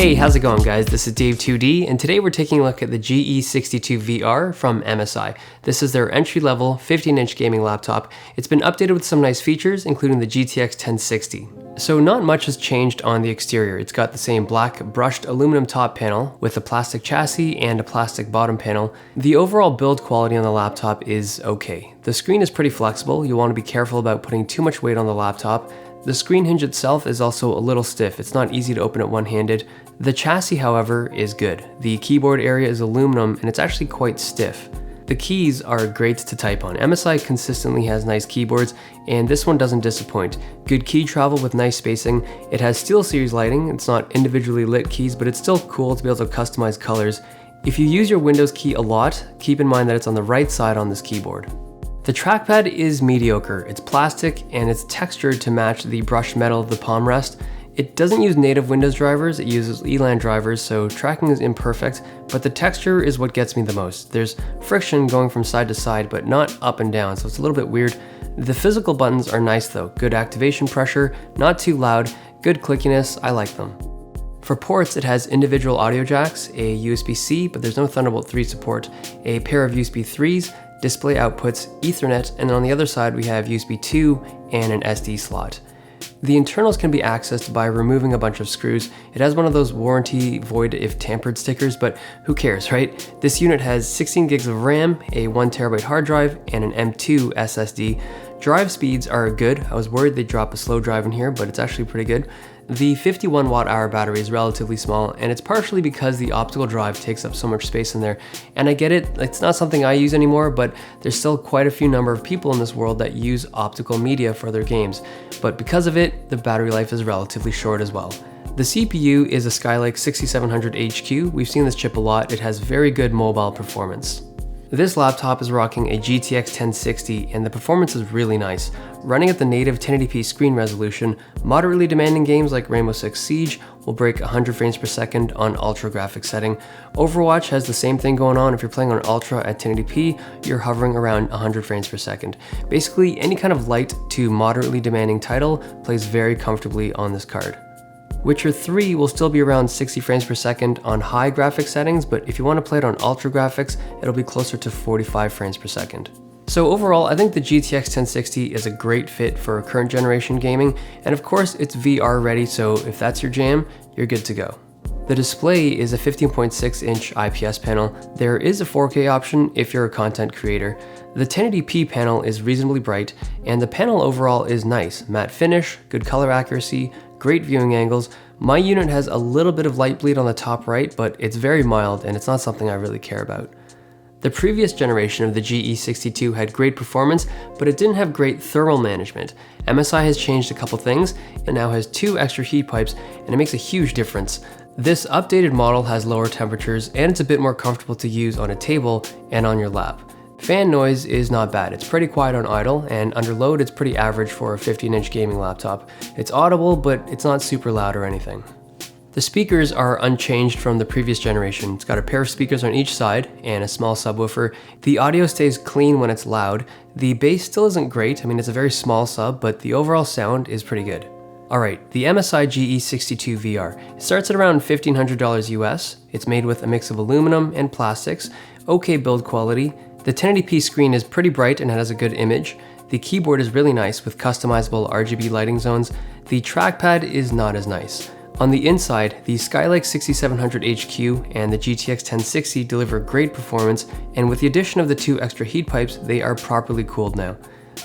Hey, how's it going guys? This is Dave2D, and today we're taking a look at the GE62 VR from MSI. This is their entry-level 15-inch gaming laptop. It's been updated with some nice features, including the GTX 1060. So not much has changed on the exterior. It's got the same black brushed aluminum top panel with a plastic chassis and a plastic bottom panel. The overall build quality on the laptop is okay. The screen is pretty flexible. You'll want to be careful about putting too much weight on the laptop. The screen hinge itself is also a little stiff. It's not easy to open it one-handed. The chassis, however, is good. The keyboard area is aluminum and it's actually quite stiff. The keys are great to type on. MSI consistently has nice keyboards, and this one doesn't disappoint. Good key travel with nice spacing. It has SteelSeries lighting. It's not individually lit keys, but it's still cool to be able to customize colors. If you use your Windows key a lot, keep in mind that it's on the right side on this keyboard. The trackpad is mediocre. It's plastic and it's textured to match the brushed metal of the palm rest. It doesn't use native Windows drivers, it uses ELAN drivers, so tracking is imperfect, but the texture is what gets me the most. There's friction going from side to side, but not up and down, so it's a little bit weird. The physical buttons are nice though. Good activation pressure, not too loud, good clickiness, I like them. For ports, it has individual audio jacks, a USB-C, but there's no Thunderbolt 3 support, a pair of USB 3s, display outputs, Ethernet, and on the other side we have USB 2 and an SD slot. The internals can be accessed by removing a bunch of screws. It has one of those warranty void if tampered stickers, but who cares, right? This unit has 16 gigs of RAM, a 1TB hard drive, and an M2 SSD. Drive speeds are good. I was worried they'd drop a slow drive in here, but it's actually pretty good. The 51 watt-hour battery is relatively small, and it's partially because the optical drive takes up so much space in there. And I get it, it's not something I use anymore, but there's still quite a few number of people in this world that use optical media for their games. But because of it, the battery life is relatively short as well. The CPU is a Skylake 6700HQ. We've seen this chip a lot. It has very good mobile performance. This laptop is rocking a GTX 1060 and the performance is really nice. Running at the native 1080p screen resolution, moderately demanding games like Rainbow Six Siege will break 100 frames per second on ultra graphics setting. Overwatch has the same thing going on. If you're playing on ultra at 1080p, you're hovering around 100 frames per second. Basically, any kind of light to moderately demanding title plays very comfortably on this card. Witcher 3 will still be around 60 frames per second on high graphics settings, but if you want to play it on ultra graphics, it'll be closer to 45 frames per second. So overall, I think the GTX 1060 is a great fit for current generation gaming, and of course it's VR ready, so if that's your jam, you're good to go. The display is a 15.6-inch IPS panel. There is a 4K option if you're a content creator. The 1080p panel is reasonably bright, and the panel overall is nice. Matte finish, good color accuracy, great viewing angles. My unit has a little bit of light bleed on the top right, but it's very mild and it's not something I really care about. The previous generation of the GE62 had great performance, but it didn't have great thermal management. MSI has changed a couple things and now has 2 extra heat pipes, and it makes a huge difference. This updated model has lower temperatures and it's a bit more comfortable to use on a table and on your lap. Fan noise is not bad. It's pretty quiet on idle, and under load it's pretty average for a 15-inch gaming laptop. It's audible, but it's not super loud or anything. The speakers are unchanged from the previous generation. It's got a pair of speakers on each side and a small subwoofer. The audio stays clean when it's loud. The bass still isn't great. I mean, it's a very small sub, but the overall sound is pretty good. Alright, the MSI GE62 VR. It starts at around $1,500 US. It's made with a mix of aluminum and plastics. Okay build quality. The 1080p screen is pretty bright and it has a good image. The keyboard is really nice with customizable RGB lighting zones. The trackpad is not as nice. On the inside, the Skylake 6700HQ and the GTX 1060 deliver great performance, and with the addition of the 2 extra heat pipes, they are properly cooled now.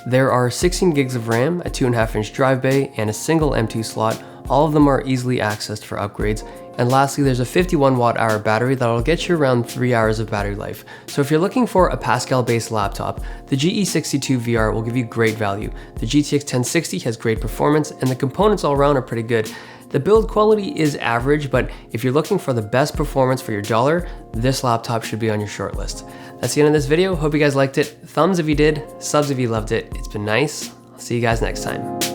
There are 16 gigs of RAM, a 2.5-inch drive bay, and a single M2 slot. All of them are easily accessed for upgrades. And lastly, there's a 51 watt-hour battery that'll get you around 3 hours of battery life. So if you're looking for a Pascal-based laptop, the GE62 VR will give you great value. The GTX 1060 has great performance, and the components all around are pretty good. The build quality is average, but if you're looking for the best performance for your dollar, this laptop should be on your short list. That's the end of this video. Hope you guys liked it. Thumbs if you did, subs if you loved it. It's been nice. I'll see you guys next time.